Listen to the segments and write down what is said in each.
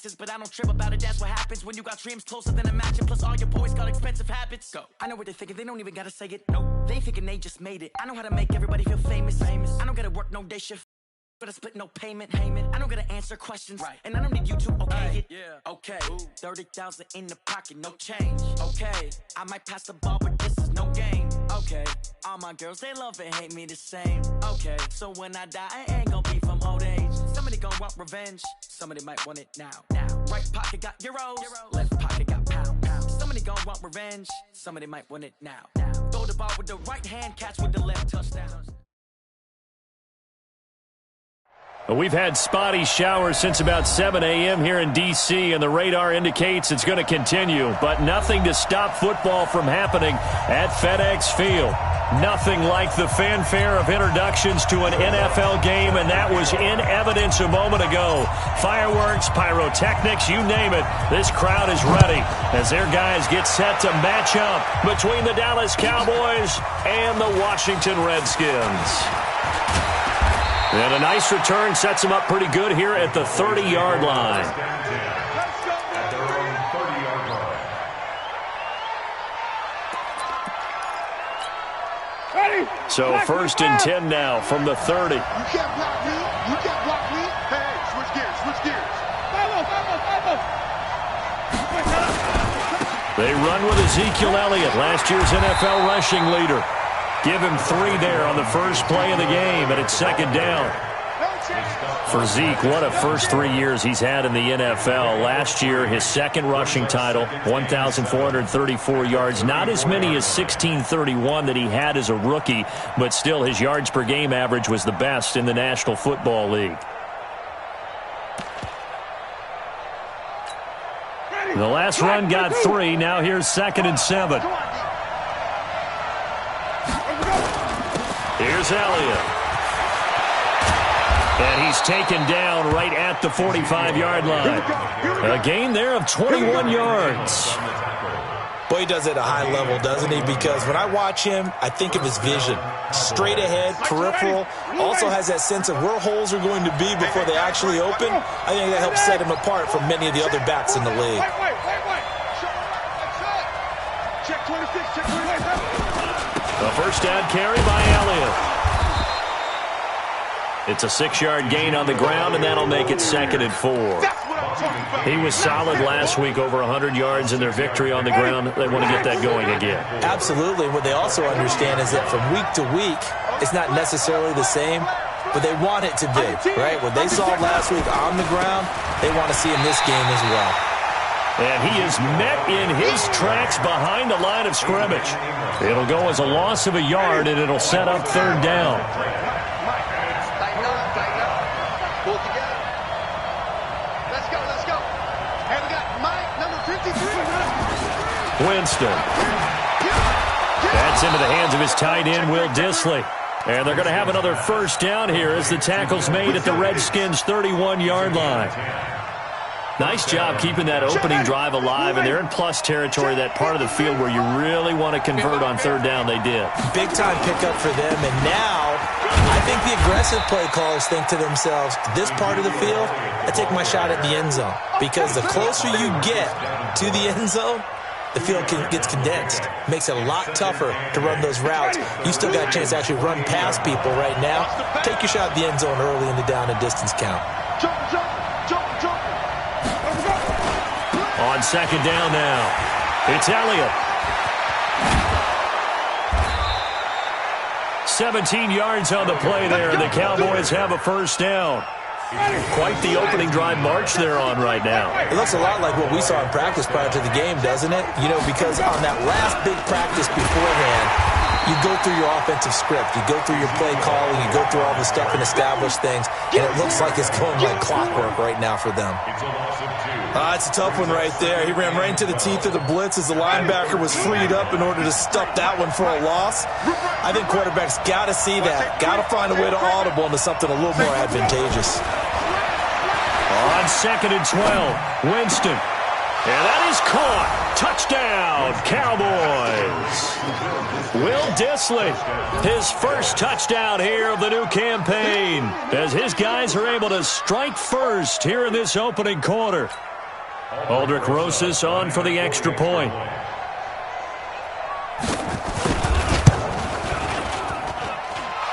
taxes, but I don't trip about it. That's what happens when you got dreams closer than a match, and plus all your boys got expensive habits. Go. I know what they're thinking, they don't even gotta say it. No, they thinking they just made it. I know how to make everybody feel famous. I don't gotta work no day shift, but I split no payment. I don't gotta answer questions, right? And I don't need you to okay it. Yeah. Okay. 30,000 in the pocket, no change. Okay. I might pass the ball, but this is no game. Okay. All my girls, they love and hate me the same. Okay. So when I die, I ain't gonna be from old age. Somebody gonna want revenge. Somebody might want it now. Right pocket got euros. Left pocket got pounds. Somebody gonna want revenge. Somebody might want it now. Throw the ball with the right hand, catch with the left, touchdown. We've had spotty showers since about 7 a.m. here in D.C., and the radar indicates it's going to continue, but nothing to stop football from happening at FedEx Field. Nothing like the fanfare of introductions to an NFL game, and that was in evidence a moment ago. Fireworks, pyrotechnics, you name it. This crowd is ready as their guys get set to match up between the Dallas Cowboys and the Washington Redskins. And a nice return sets him up pretty good here at the 30-yard line. At their own 30-yard line. So first and 10 now from the 30. You can't block me. You can't block me. Hey, switch gears, switch gears. They run with Ezekiel Elliott, last year's NFL rushing leader. Give him 3 there on the first play of the game, and it's second down. For Zeke, what a first 3 years he's had in the NFL. Last year, his second rushing title, 1,434 yards. Not as many as 1,631 that he had as a rookie, but still his yards per game average was the best in the National Football League. The last run got 3. Now here's second and 7. Here's Elliott. And he's taken down right at the 45-yard line. A gain there of 21 yards. Boy, he does it at a high level, doesn't he? Because when I watch him, I think of his vision. Straight ahead, peripheral. Also has that sense of where holes are going to be before they actually open. I think that helps set him apart from many of the other backs in the league. A first down carry by Elliott. It's a 6-yard gain on the ground, and that'll make it second and 4. He was solid last week, over 100 yards in their victory on the ground. They want to get that going again. Absolutely. What they also understand is that from week to week, it's not necessarily the same, but they want it to be, right? What they saw last week on the ground, they want to see in this game as well. And he is met in his tracks behind the line of scrimmage. It'll go as a loss of a yard, and it'll set up third down. Winston. That's into the hands of his tight end, Will Dissly. And they're going to have another first down here as the tackle's made at the Redskins' 31-yard line. Nice job keeping that opening drive alive, and they're in plus territory, that part of the field where you really want to convert on third down. They did. Big-time pickup for them, and now I think the aggressive play callers think to themselves, this part of the field, I take my shot at the end zone, because the closer you get to the end zone, the field gets condensed. Makes it a lot tougher to run those routes. You still got a chance to actually run past people right now. Take your shot at the end zone early in the down and distance count. On second down now, it's Elliott. 17 yards on the play there, and the Cowboys have a first down. Quite the opening drive march they're on right now. It looks a lot like what we saw in practice prior to the game, doesn't it? You know, because on that last big practice beforehand, you go through your offensive script. You go through your play calling. You go through all the stuff and establish things. And it looks like it's going like clockwork right now for them. It's a tough one right there. He ran right into the teeth of the blitz as the linebacker was freed up in order to stop that one for a loss. I think quarterbacks got to see that. Got to find a way to audible into something a little more advantageous. On second and 12, Winston. And that is caught. Touchdown, Cowboys. Will Dissly, his first touchdown here of the new campaign, as his guys are able to strike first here in this opening quarter. Aldrich Rosas on for the extra point.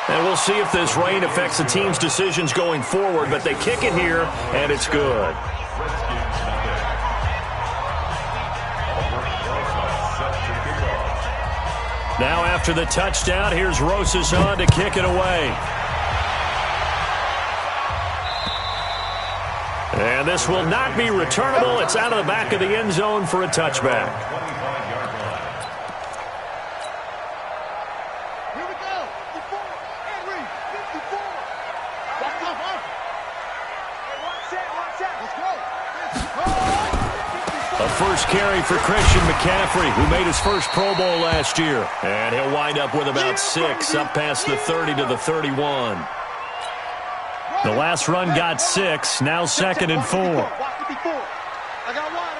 And we'll see if this rain affects the team's decisions going forward, but they kick it here, and it's good. Now after the touchdown, here's Rosas on to kick it away. And this will not be returnable. It's out of the back of the end zone for a touchback. Here we go. 54. Henry, 54. Let's go, huh? Let's go. A first carry for Christian McCaffrey, who made his first Pro Bowl last year. And he'll wind up with about 6, up past the 30 to the 31. The last run got 6, now 2nd and 4. I got one.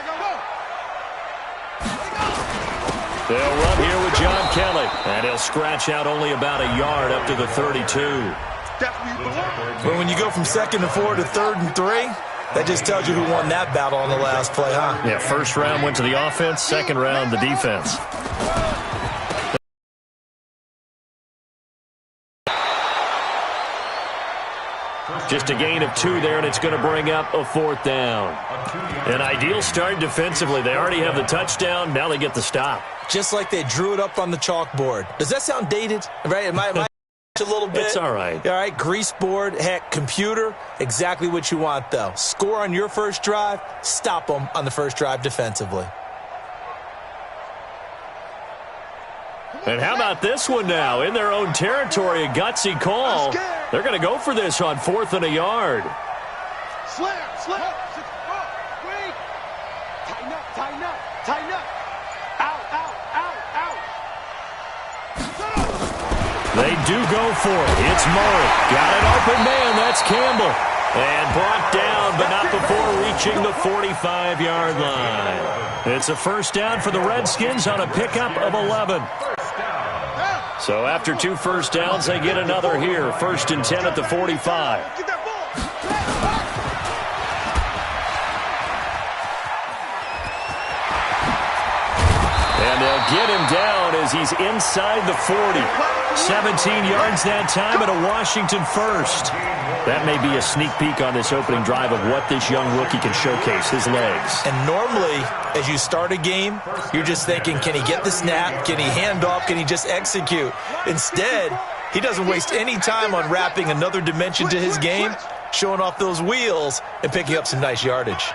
They'll run here with John Kelly, and he'll scratch out only about a yard up to the 32. But when you go from 2nd and 4 to 3rd and 3, that just tells you who won that battle on the last play, huh? Yeah, first round went to the offense, second round the defense. Just a gain of 2 there, and it's going to bring up a 4th down. An ideal start defensively. They already have the touchdown. Now they get the stop. Just like they drew it up on the chalkboard. Does that sound dated? Right? Am I a little bit? It's all right. All right, grease board, heck, computer, exactly what you want, though. Score on your first drive, stop them on the first drive defensively. And how about this one now? In their own territory, a gutsy call. They're going to go for this on 4th and a yard. Slam. Wait. Tighten up. Out. They do go for it. It's Murray. Got an open man. That's Campbell. And brought down, but not before reaching the 45-yard line. It's a first down for the Redskins on a pickup of 11. So after 2 first downs, they get another here. 1st and 10 at the 45. Get that ball. And they'll get him down as he's inside the 40. 17 yards that time at a Washington first. That may be a sneak peek on this opening drive of what this young rookie can showcase, his legs. And normally, as you start a game, you're just thinking, can he get the snap? Can he hand off? Can he just execute? Instead, he doesn't waste any time on wrapping another dimension to his game, showing off those wheels, and picking up some nice yardage.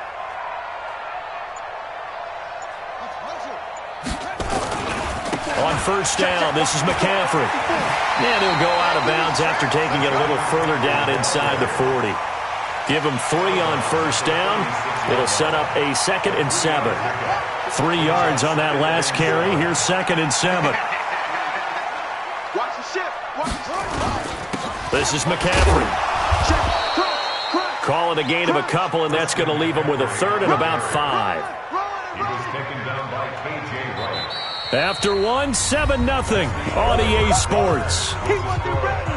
On first down, this is McCaffrey. And he'll go out of bounds after taking it a little further down inside the 40. Give him 3 on first down. It'll set up a 2nd and 7. 3 yards on that last carry. Here's 2nd and 7. Watch the shift. This is McCaffrey. Calling a gain of a couple, and that's going to leave him with a 3rd and about 5. After 1, 7-0 on EA Sports. He wasn't ready.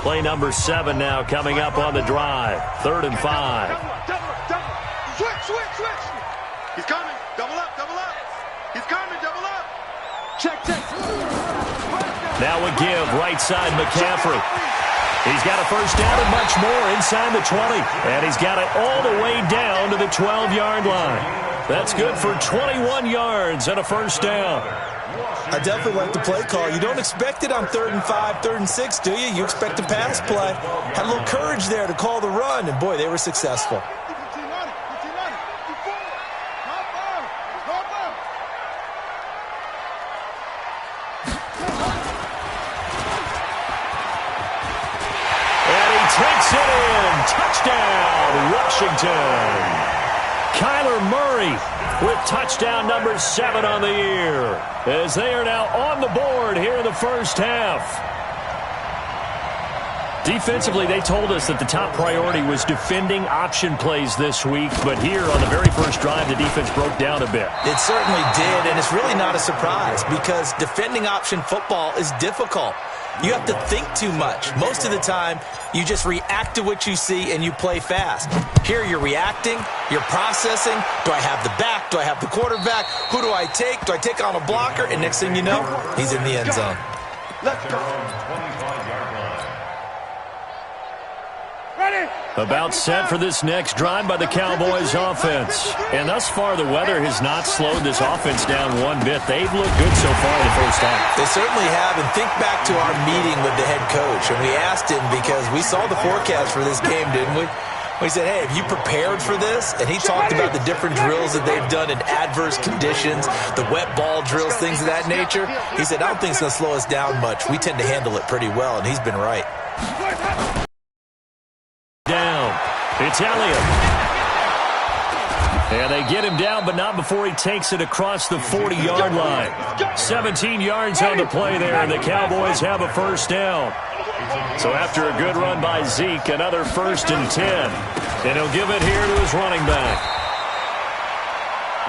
Play number 7 now coming up on the drive. 3rd and 5. Double. Switch. He's coming. Double up. He's coming. Double up. Check. Now a give, right side McCaffrey. He's got a first down and much more inside the 20. And he's got it all the way down to the 12-yard line. That's good for 21 yards and a first down. I definitely like the play call. You don't expect it on 3rd and 5, 3rd and 6, do you? You expect a pass play. Had a little courage there to call the run, and boy, they were successful. Takes it in. Touchdown, Washington. Kyler Murray with touchdown number 7 on the year, as they are now on the board here in the first half. Defensively, they told us that the top priority was defending option plays this week, but here on the very first drive, the defense broke down a bit. It certainly did, and it's really not a surprise because defending option football is difficult. you have to think too much. Most of the time, you just react to what you see and you play fast. Here you're reacting, you're processing. Do I have the back? Do I have the quarterback? Who do I take? Do I take on a blocker? And next thing you know, he's in the end zone. Let's go. About set for this next drive by the Cowboys offense. And thus far, the weather has not slowed this offense down one bit. They've looked good so far in the first half. They certainly have. And think back to our meeting with the head coach. And we asked him because we saw the forecast for this game, didn't we? We said, hey, have you prepared for this? And he talked about the different drills that they've done in adverse conditions, the wet ball drills, things of that nature. He said, I don't think it's going to slow us down much. We tend to handle it pretty well, and he's been right. Down. It's Elliott. And they get him down, but not before he takes it across the 40-yard line. 17 yards on the play there, and the Cowboys have a first down. So after a good run by Zeke, another 1st and 10. And he'll give it here to his running back.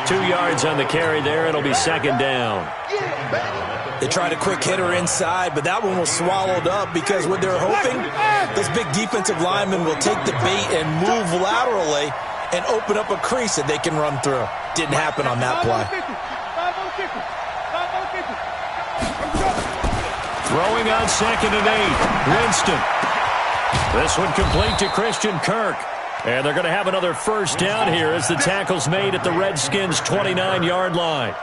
2 yards on the carry there. It'll be 2nd down. They tried a quick hitter inside, but that one was swallowed up because what they're hoping, those big defensive linemen will take the bait and move laterally and open up a crease that they can run through. Didn't happen on that play. Throwing on 2nd and 8. Winston. This one complete to Christian Kirk. And they're going to have another first down here as the tackle's made at the Redskins' 29-yard line.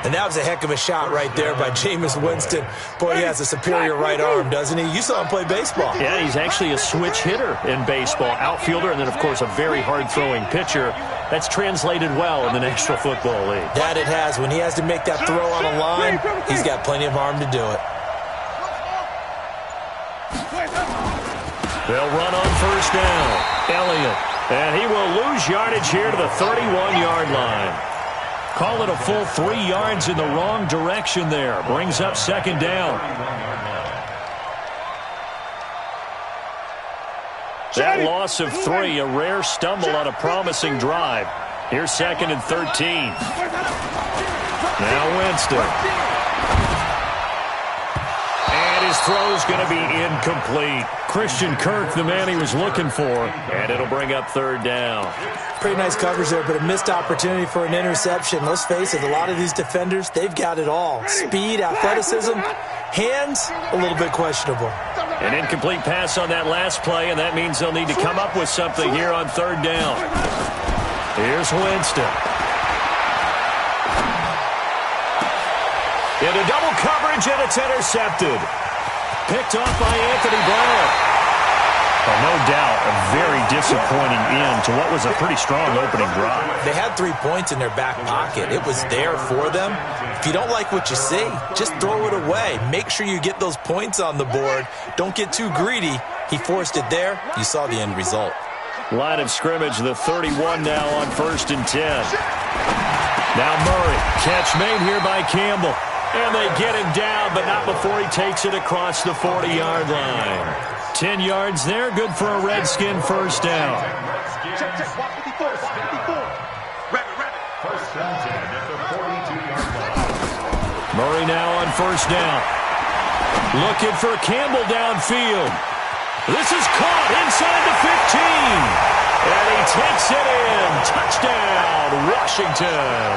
And that was a heck of a shot right there by Jameis Winston. Boy, he has a superior right arm, doesn't he? You saw him play baseball. Yeah, he's actually a switch hitter in baseball. Outfielder and then, of course, a very hard-throwing pitcher. That's translated well in the National Football League. That it has. When he has to make that throw on a line, he's got plenty of arm to do it. They'll run on first down. Elliott. And he will lose yardage here to the 31-yard line. Call it a full 3 yards in the wrong direction there. Brings up 2nd down. That loss of 3, a rare stumble on a promising drive. Here's 2nd and 13. Now Winston. And his throw's going to be incomplete. Christian Kirk, the man he was looking for, and it'll bring up 3rd down. Pretty nice coverage there, but a missed opportunity for an interception. Let's face it, a lot of these defenders, they've got it all. Speed, athleticism, hands, a little bit questionable. An incomplete pass on that last play, and that means they'll need to come up with something here on 3rd down. Here's Winston. Into double coverage, and it's intercepted. Picked off by Anthony Brown. Well, no doubt, a very disappointing end to what was a pretty strong opening drive. They had 3 points in their back pocket. It was there for them. If you don't like what you see, just throw it away. Make sure you get those points on the board. Don't get too greedy. He forced it there. You saw the end result. Line of scrimmage, the 31 now on 1st and 10. Now Murray. Catch made here by Campbell. And they get him down, but not before he takes it across the 40-yard line. 10 yards there, good for a Redskin first down. Murray now on first down. Looking for Campbell downfield. This is caught inside the 15. And he takes it in. Touchdown, Washington.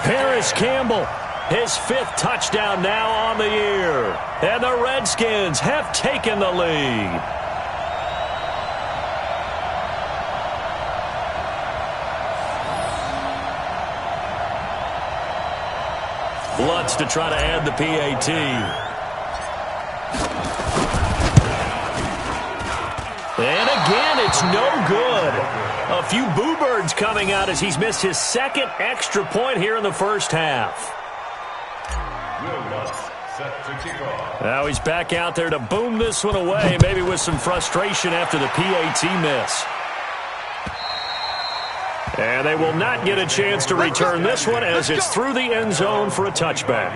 Paris Campbell. His 5th touchdown now on the year. And the Redskins have taken the lead. Lutz to try to add the PAT. And again, it's no good. A few boo birds coming out as he's missed his 2nd extra point here in the first half. Now he's back out there to boom this one away, maybe with some frustration after the PAT miss. And they will not get a chance to return this one as it's through the end zone for a touchback.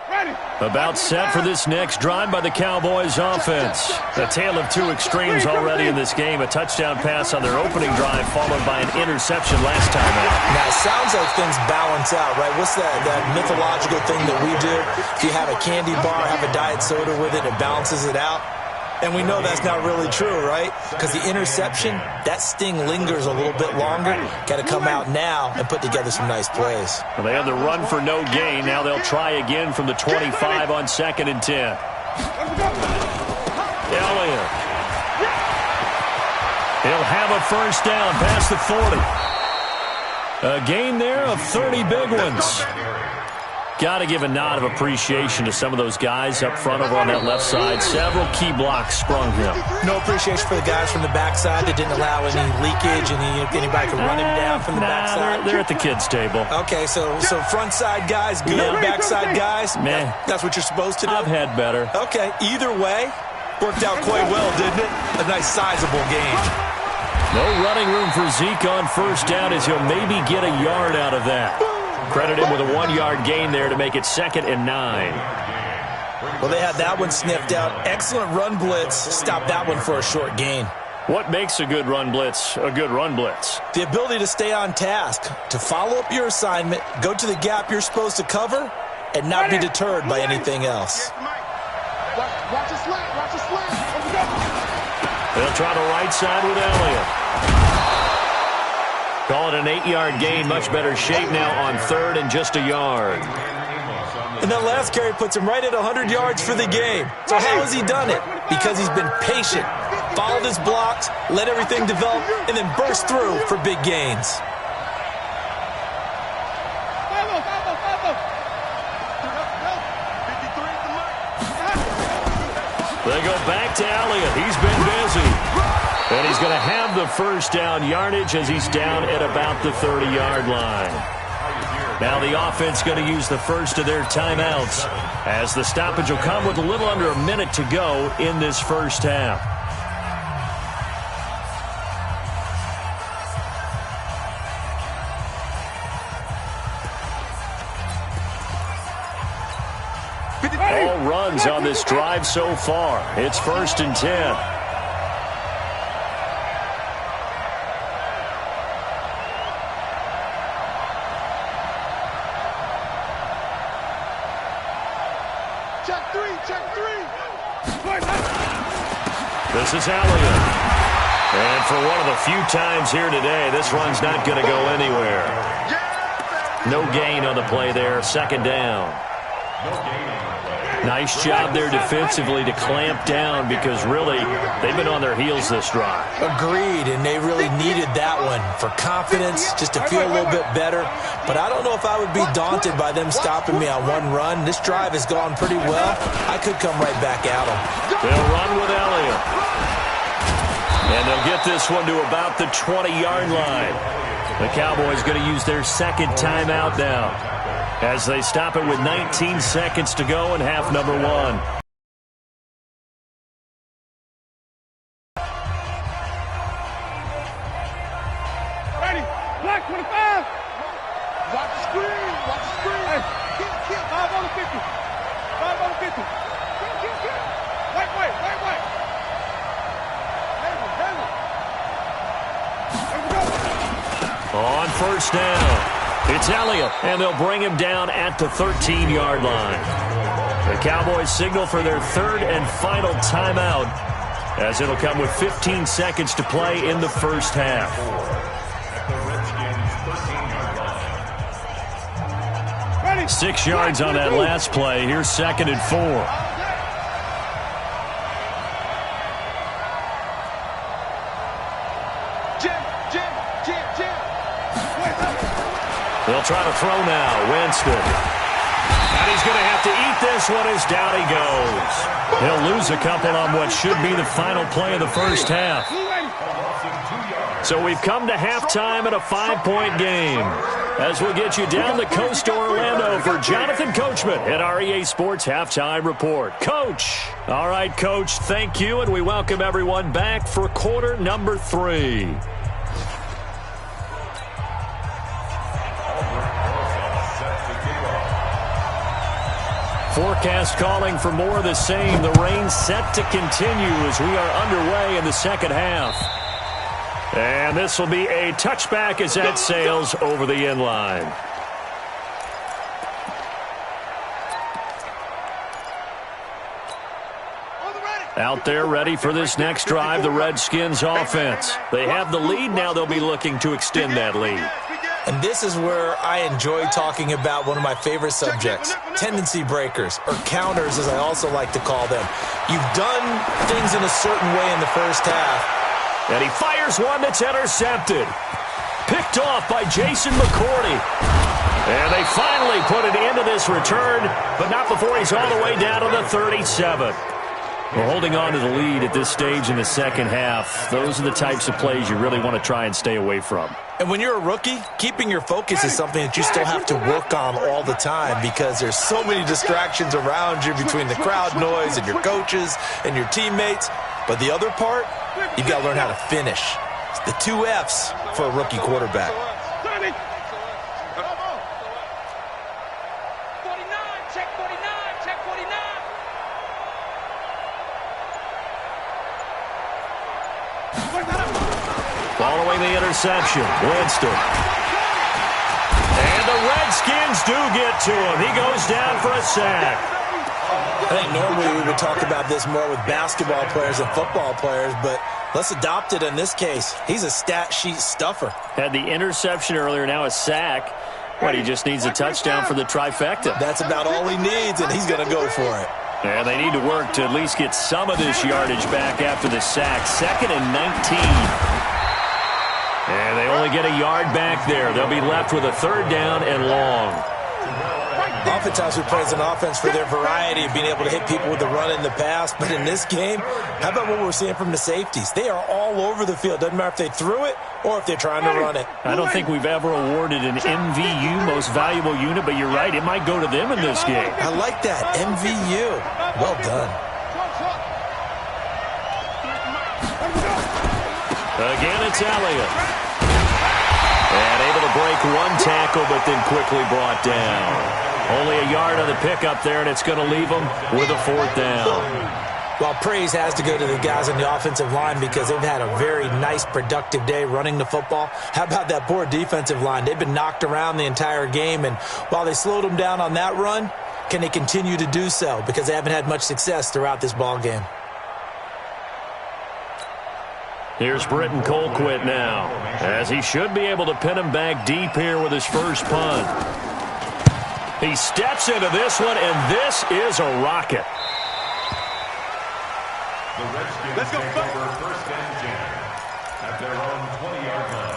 Ready. About set for this next drive by the Cowboys offense. A tale of two extremes already in this game. A touchdown pass on their opening drive followed by an interception last time out. Now, it sounds like things balance out, right? What's that mythological thing that we do? If you have a candy bar, have a diet soda with it, it balances it out. And we know that's not really true, right? Because the interception, that sting lingers a little bit longer. Got to come out now and put together some nice plays. Well, they had the run for no gain. Now they'll try again from the 25 on 2nd and 10. Elliott. He'll have a first down past the 40. A gain there of 30 big ones. Got to give a nod of appreciation to some of those guys up front over on that left side. Several key blocks sprung him. No appreciation for the guys from the backside that didn't allow any leakage, anybody could run him down from the backside. They're at the kids' table. Okay, so front side guys, good. Backside guys, man. That's what you're supposed to do? I've had better. Okay, either way, worked out quite well, didn't it? A nice sizable game. No running room for Zeke on first down as he'll maybe get a yard out of that. Credit him with a 1-yard gain there to make it 2nd and 9. Well, they had that one sniffed out. Excellent run blitz. Stop that one for a short gain. What makes a good run blitz a good run blitz? The ability to stay on task, to follow up your assignment, go to the gap you're supposed to cover, and not be deterred by anything else. Watch the slant. Watch the slant. They'll try the right side with Elliott. Call it an 8-yard gain. Much better shape now on 3rd and just a yard. And that last carry puts him right at 100 yards for the game. So how has he done it? Because he's been patient, followed his blocks, let everything develop, and then burst through for big gains. They go back to Elliott. He's been busy. And he's going to have the first down yardage as he's down at about the 30-yard line. Now the offense going to use the first of their timeouts as the stoppage will come with a little under a minute to go in this first half. All runs on this drive so far. It's 1st and 10. This is Elliott. And for one of the few times here today, this run's not going to go anywhere. No gain on the play there. 2nd down. Nice job there defensively to clamp down because really they've been on their heels this drive. Agreed, and they really needed that one for confidence, just to feel a little bit better. But I don't know if I would be daunted by them stopping me on one run. This drive has gone pretty well. I could come right back at them. They'll run with Elliott. And they'll get this one to about the 20-yard line. The Cowboys going to use their 2nd timeout now as they stop it with 19 seconds to go in half number 1. Ready. Black 25. Watch the screen. Watch the screen. Hey. Kill. 5 on the 50. 5 on the 50. Kill. White. On first down, it's Elliott, and they'll bring him down at the 13-yard line. The Cowboys signal for their 3rd and final timeout as it'll come with 15 seconds to play in the first half. Ready. 6 yards on that last play. Here's 2nd and 4. They'll try to throw now. Winston. And he's going to have to eat this one as down he goes. He'll lose a couple on what should be the final play of the first half. So we've come to halftime in a 5-point game. As we'll get you down the coast to Orlando for Jonathan Coachman at our EA Sports Halftime Report. Coach. All right, Coach, thank you, and we welcome everyone back for quarter number 3. forecast calling for more of the same. The rain set to continue as we are underway in the second half. And this will be a touchback as that sails over the end line. Out there ready for this next drive, the Redskins offense. They have the lead. Now they'll be looking to extend that lead. And this is where I enjoy talking about one of my favorite subjects, tendency breakers, or counters as I also like to call them. You've done things in a certain way in the first half. And he fires one that's intercepted. Picked off by Jason McCourty. And they finally put it into this return, but not before he's all the way down to the 37. We're holding on to the lead at this stage in the second half. Those are the types of plays you really want to try and stay away from. And when you're a rookie, keeping your focus is something that you still have to work on all the time because there's so many distractions around you between the crowd noise and your coaches and your teammates. But the other part, you've got to learn how to finish. It's the 2 F's for a rookie quarterback. 49, check 49, check 49. Following the interception, Winston. And the Redskins do get to him. He goes down for a sack. I think normally we would talk about this more with basketball players and football players, but let's adopt it in this case. He's a stat sheet stuffer. Had the interception earlier, now a sack. But he just needs a touchdown for the trifecta. That's about all he needs, and he's going to go for it. And they need to work to at least get some of this yardage back after the sack. 2nd and 19. And they only get a yard back there. They'll be left with a 3rd down and long. Oftentimes we praise an offense for their variety of being able to hit people with the run and the pass. But in this game, how about what we're seeing from the safeties? They are all over the field. Doesn't matter if they threw it or if they're trying to run it. I don't think we've ever awarded an MVU, most valuable unit, but you're right. It might go to them in this game. I like that. MVU. Well done. Again, it's Elliott. And able to break one tackle, but then quickly brought down. Only a yard on the pickup there, and it's going to leave them with a 4th down. Well, praise has to go to the guys on the offensive line because they've had a very nice, productive day running the football. How about that poor defensive line? They've been knocked around the entire game, and while they slowed them down on that run, can they continue to do so? Because they haven't had much success throughout this ball game. Here's Britton Colquitt now, as he should be able to pin him back deep here with his first punt. He steps into this one, and this is a rocket. The Redskins take over 1st and 10 at their own 20-yard line.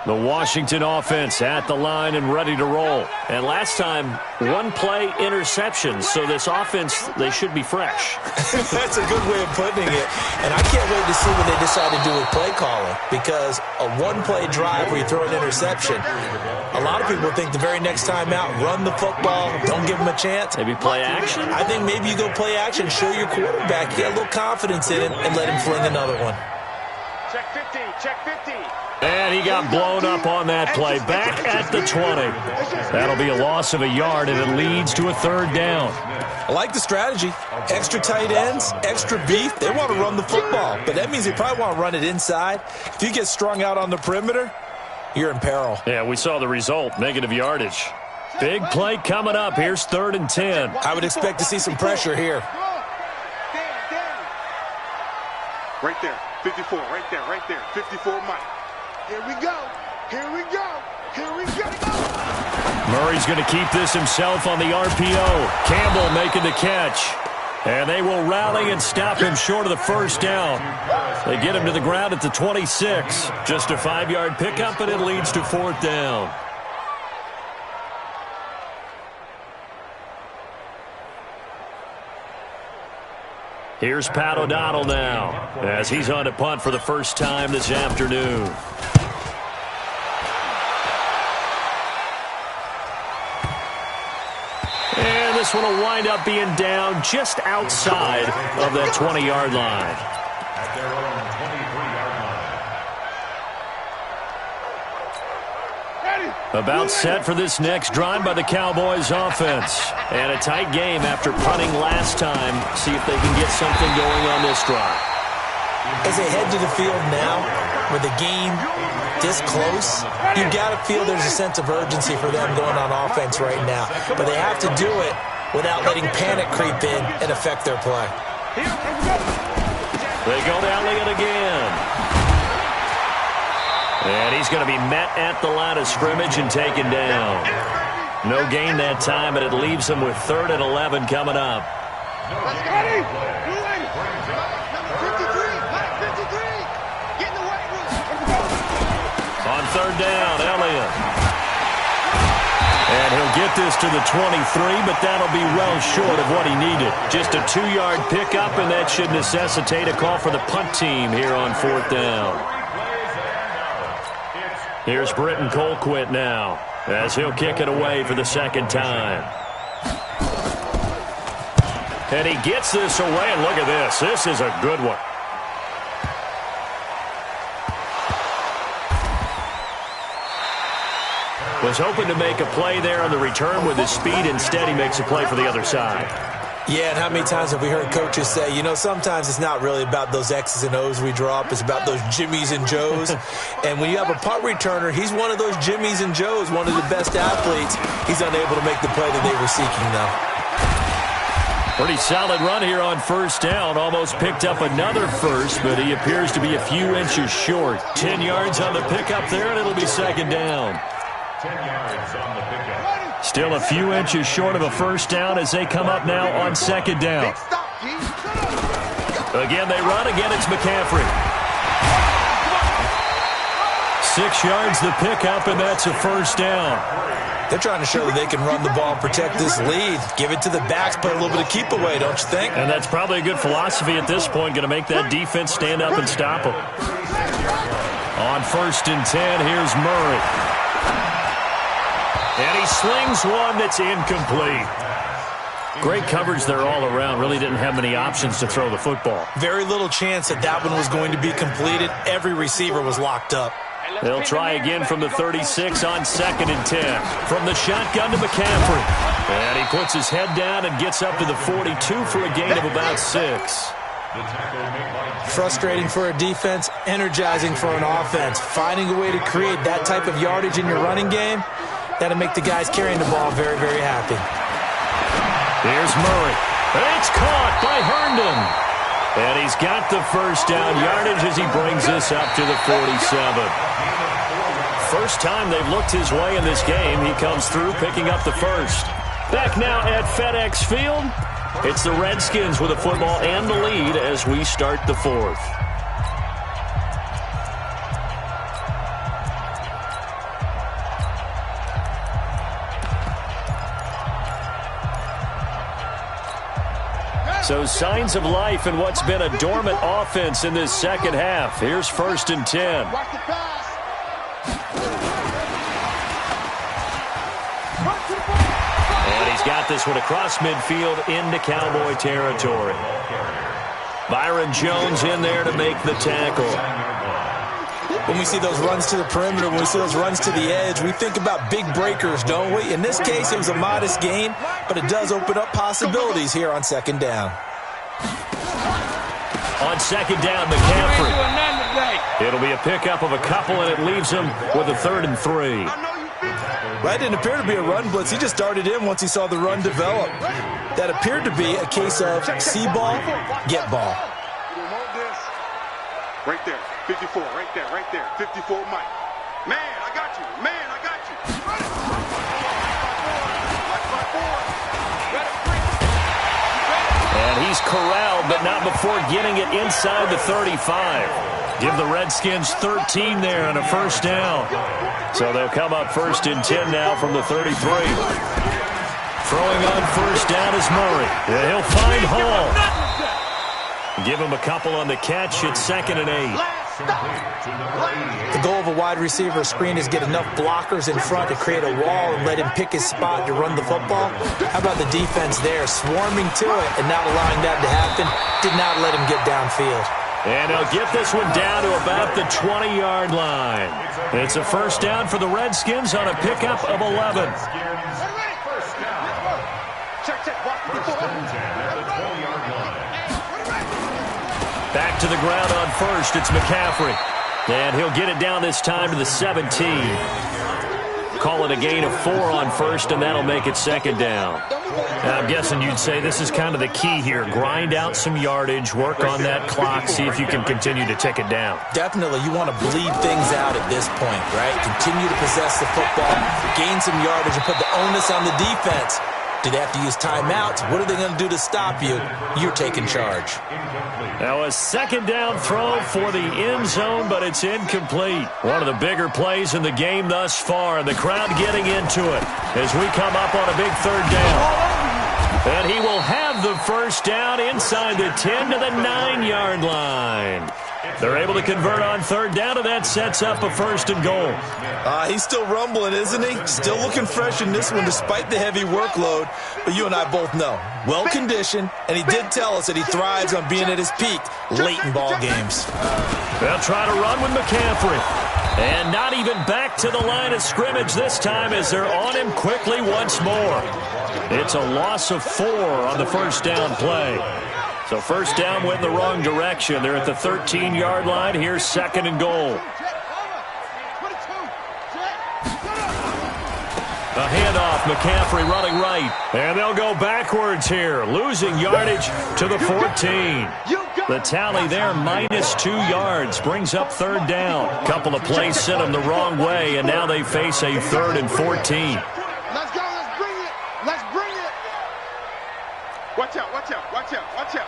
The Washington offense at the line and ready to roll. And last time, 1-play interception. So this offense, they should be fresh. That's a good way of putting it. And I can't wait to see what they decide to do with play calling. Because a 1-play drive where you throw an interception, a lot of people think the very next time out, run the football, don't give them a chance. Maybe play action? I think maybe you go play action, show your quarterback, get a little confidence in it, and let him fling another one. Check 50, check 50. And he got blown up on that play. Back at the 20. That'll be a loss of a yard, and it leads to a 3rd down. I like the strategy. Extra tight ends, extra beef. They want to run the football, but that means they probably want to run it inside. If you get strung out on the perimeter, you're in peril. Yeah, we saw the result, negative yardage. Big play coming up. Here's 3rd and 10. I would expect to see some pressure here. Right there, 54, right there, 54 Mike. Here we go, here we go, here we go. Murray's going to keep this himself on the RPO. Campbell making the catch. And they will rally and stop him short of the 1st down. They get him to the ground at the 26. Just a 5-yard pickup, and it leads to 4th down. Here's Pat O'Donnell now, as he's on to punt for the first time this afternoon. And the this one will wind up being down just outside of that 20-yard line. At their own 23-yard line. About set for this next drive by the Cowboys offense. And a tight game after punting last time. See if they can get something going on this drive. As they head to the field now, with the game this close, you've got to feel there's a sense of urgency for them going on offense right now. But they have to do it without letting panic creep in and affect their play. They go to Elliott again. And he's going to be met at the line of scrimmage and taken down. No gain that time, but it leaves them with 3rd and 11 coming up. On 3rd down, Elliott. And he'll get this to the 23, but that'll be well short of what he needed. Just a 2-yard pickup, and that should necessitate a call for the punt team here on 4th down. Here's Britton Colquitt now, as he'll kick it away for the 2nd time. And he gets this away, and look at this. This is a good one. Was hoping to make a play there on the return with his speed. Instead, he makes a play for the other side. Yeah, and how many times have we heard coaches say, you know, sometimes it's not really about those X's and O's we drop. It's about those Jimmies and Joes. And when you have a punt returner, he's one of those Jimmies and Joes, one of the best athletes. He's unable to make the play that they were seeking, though. Pretty solid run here on 1st down. Almost picked up another first, but he appears to be a few inches short. 10 yards on the pickup there, and it'll be 2nd down. 10 yards on the pickup. Still a few inches short of a 1st down as they come up now on 2nd down. Again, they run. Again, it's McCaffrey. 6 yards the pickup, and that's a 1st down. They're trying to show that they can run the ball and protect this lead. Give it to the backs, play a little bit of keep away, don't you think? And that's probably a good philosophy at this point. Going to make that defense stand up and stop them. On 1st and 10, here's Murray. And he slings one that's incomplete. Great coverage there all around. Really didn't have many options to throw the football. Very little chance that that one was going to be completed. Every receiver was locked up. They'll try again from the 36 on 2nd and 10. From the shotgun to McCaffrey. And he puts his head down and gets up to the 42 for a gain of about 6. Frustrating for a defense, energizing for an offense. Finding a way to create that type of yardage in your running game, that'll make the guys carrying the ball very, very happy. Here's Murray. It's caught by Herndon. And he's got the 1st down yardage as he brings this up to the 47. First time they've looked his way in this game. He comes through picking up the 1st. Back now at FedEx Field. It's the Redskins with the football and the lead as we start the 4th. So signs of life in what's been a dormant offense in this 2nd half. Here's 1st and 10. And he's got this one across midfield into Cowboy territory. Byron Jones in there to make the tackle. When we see those runs to the perimeter, when we see those runs to the edge, we think about big breakers, don't we? In this case, it was a modest gain, but it does open up possibilities here on 2nd down. On 2nd down, McCaffrey. It'll be a pickup of a couple, and it leaves him with a 3rd and 3. That didn't appear to be a run blitz. He just darted in once he saw the run develop. That appeared to be a case of see ball, get ball. Right there, 54, right there, 54 Mike. Man, I got you, man, I got you. And he's corralled, but not before getting it inside the 35. Give the Redskins 13 there and a 1st down. So they'll come up 1st and 10 now from the 33. Throwing on 1st down is Murray. And he'll find Hall. Give him a couple on the catch. It's 2nd and 8. The goal of a wide receiver screen is get enough blockers in front to create a wall and let him pick his spot to run the football. How about the defense there, swarming to it and not allowing that to happen? Did not let him get downfield. And he'll get this one down to about the 20-yard line. It's a first down for the Redskins on a pickup of 11. Back to the ground on first. It's McCaffrey. And he'll get it down this time to the 17. Call it a gain of 4 on first, and that'll make it second down. I'm guessing you'd say this is kind of the key here. Grind out some yardage, work on that clock, see if you can continue to tick it down. Definitely. You want to bleed things out at this point, right? Continue to possess the football, gain some yardage, and put the onus on the defense. Do they have to use timeouts? What are they going to do to stop you? You're taking charge. Now a second down throw for the end zone, but it's incomplete. One of the bigger plays in the game thus far, and the crowd getting into it as we come up on a big third down. And he will have the first down inside the 10 to the 9-yard line. They're able to convert on third down, and that sets up a first and goal. He's still rumbling, isn't he? Still looking fresh in this one despite the heavy workload. But you and I both know, well-conditioned, and he did tell us that he thrives on being at his peak late in ball games. They'll try to run with McCaffrey. And not even back to the line of scrimmage this time as they're on him quickly once more. It's a loss of 4 on the first down play. So first down went in the wrong direction. They're at the 13-yard line. Here's second and goal. A handoff, McCaffrey running right. And they'll go backwards here, losing yardage to the 14. The tally there, -2 yards, brings up third down. Couple of plays sent them the wrong way, and now they face a 3rd and 14. Let's go, let's bring it. Let's bring it. Watch out, watch out, watch out, watch out.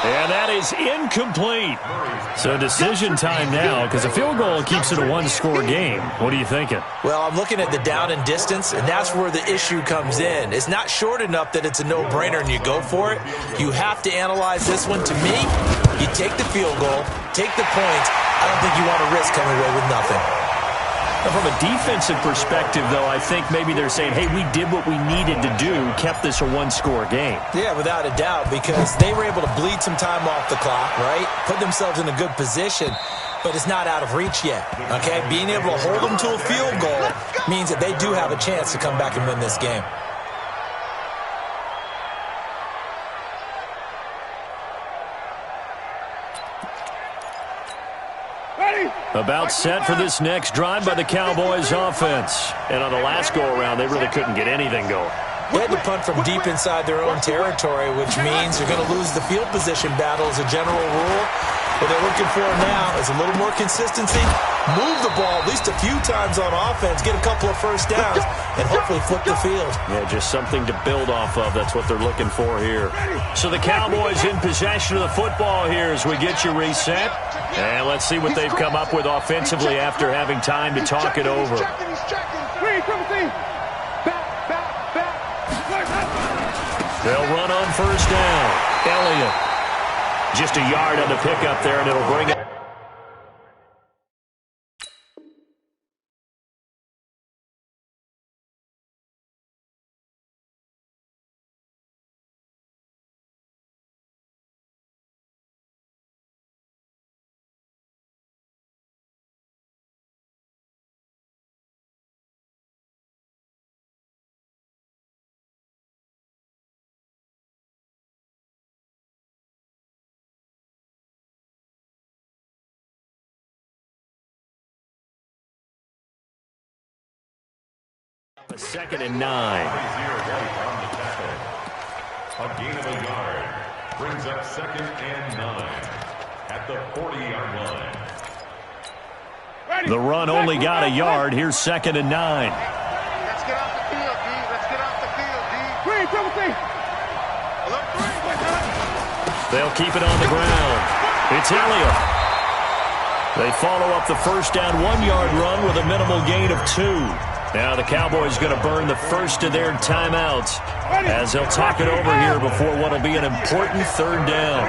And that is incomplete. So decision time now, because a field goal keeps it a one-score game. What are you thinking? Well, I'm looking at the down and distance, and that's where the issue comes in. It's not short enough that it's a no-brainer and you go for it. You have to analyze this one. To me, you take the field goal, take the points. I don't think you want to risk coming away with nothing. From a defensive perspective, though, I think maybe they're saying, hey, we did what we needed to do, kept this a one-score game. Yeah, without a doubt, because they were able to bleed some time off the clock, right? Put themselves in a good position, but it's not out of reach yet, okay? Being able to hold them to a field goal means that they do have a chance to come back and win this game. About set for this next drive by the Cowboys offense. And on the last go-around, they really couldn't get anything going. They had to punt from deep inside their own territory, which means you're going to lose the field position battle as a general rule. What they're looking for now is a little more consistency, move the ball at least a few times on offense, get a couple of first downs, and hopefully flip the field. Yeah, just something to build off of. That's what they're looking for here. So the Cowboys in possession of the football here as we get you reset. And let's see what they've come up with offensively after having time to talk it over. They'll run on first down. Elliott. Just a yard on the pickup there, and it'll bring it. A 2nd and 9. A gain of a yard brings up 2nd and 9 at the 40-yard line. The run only got a yard. Here's 2nd and 9. Let's get off the field, D. Let's get off the field, D. Green, triple C. They'll keep it on the ground. It's Elliott. They follow up the first down 1-yard run with a minimal gain of 2. Now the Cowboys going to burn the first of their timeouts as they'll talk it over here before what will be an important third down.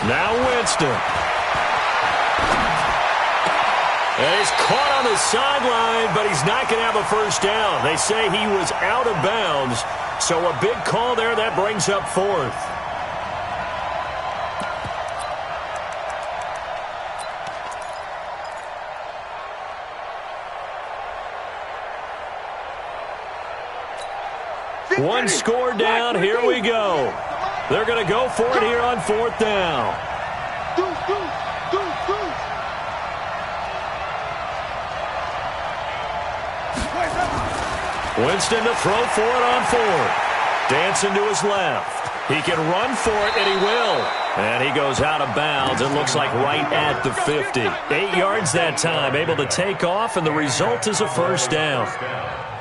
Now Winston. And he's caught on the sideline, but he's not going to have a first down. They say he was out of bounds. So a big call there that brings up fourth. One score down. Here we go. They're going to go for it here on fourth down. Winston to throw for it on fourth. Dancing to his left. He can run for it, and he will. And he goes out of bounds. It looks like right at the 50. 8 yards that time, able to take off, and the result is a first down.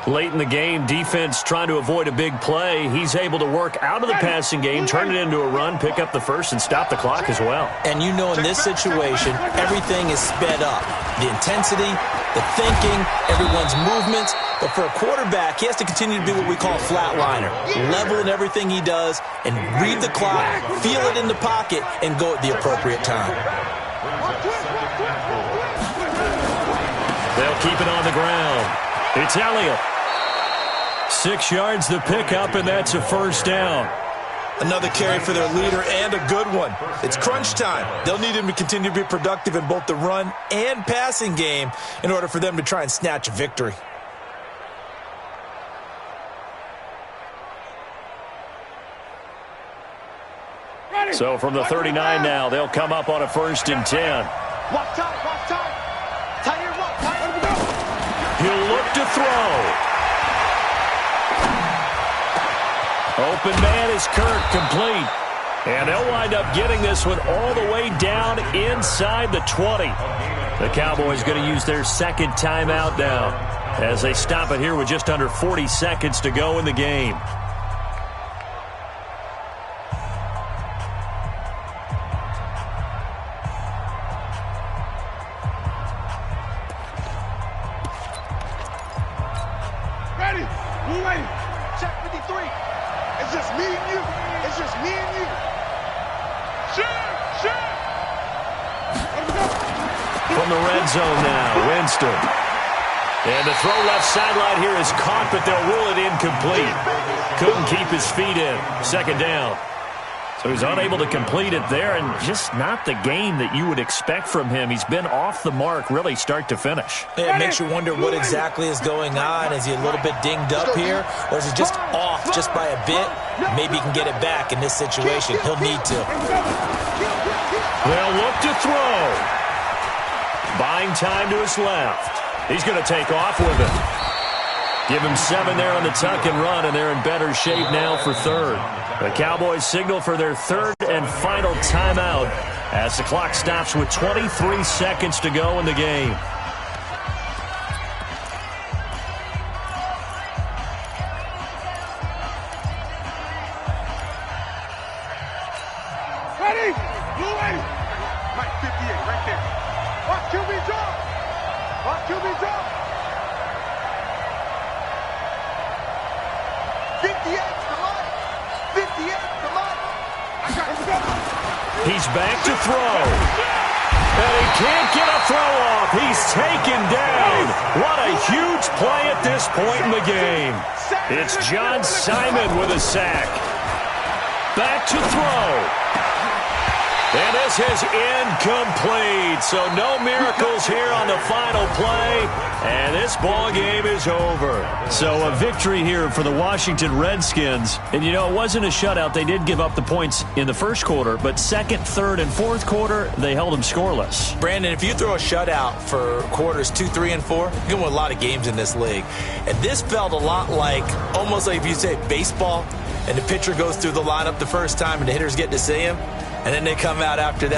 Late in the game, defense trying to avoid a big play. He's able to work out of the passing game, turn it into a run, pick up the first, and stop the clock as well. And you know in this situation, everything is sped up. The intensity, the thinking, everyone's movements. But for a quarterback, he has to continue to be what we call a flatliner. Level in everything he does and read the clock, feel it in the pocket, and go at the appropriate time. They'll keep it on the ground. It's Elliott. 6 yards the pickup, and that's a first down. Another carry for their leader and a good one. It's crunch time. They'll need him to continue to be productive in both the run and passing game in order for them to try and snatch a victory. So from the 39 now, they'll come up on a 1st and 10. Watch time. He'll look to throw. Open man is Kirk, complete. And they'll wind up getting this one all the way down inside the 20. The Cowboys going to use their second timeout now as they stop it here with just under 40 seconds to go in the game. From the red zone now, Winston. And the throw left sideline here is caught, but they'll rule it incomplete. Couldn't keep his feet in. Second down. So he's unable to complete it there, and just not the game that you would expect from him. He's been off the mark really start to finish. It makes you wonder what exactly is going on. Is he a little bit dinged up here, or is he just off just by a bit? Maybe he can get it back in this situation. He'll need to. They'll look to throw. Buying time to his left. He's going to take off with it. Give him 7 there on the tuck and run, and they're in better shape now for third. The Cowboys signal for their third and final timeout as the clock stops with 23 seconds to go in the game. Ready? Blue 80. Mike 58 right there. Watch QB drop. Watch QB drop. 58, come on. 58, come on. I got it. He's back to throw. And he can't get a throw off. He's taken down. What a huge play at this point in the game. It's John Simon with a sack. Back to throw. And this is incomplete. So no miracles here on the final play. And this ball game is over. So a victory here for the Washington Redskins. And, you know, it wasn't a shutout. They did give up the points in the first quarter. But second, third, and fourth quarter, they held them scoreless. Brandon, if you throw a shutout for quarters 2, 3, and 4, you can win a lot of games in this league. And this felt a lot like, almost like if you say baseball, and the pitcher goes through the lineup the first time and the hitters get to see him, and then they come out after that.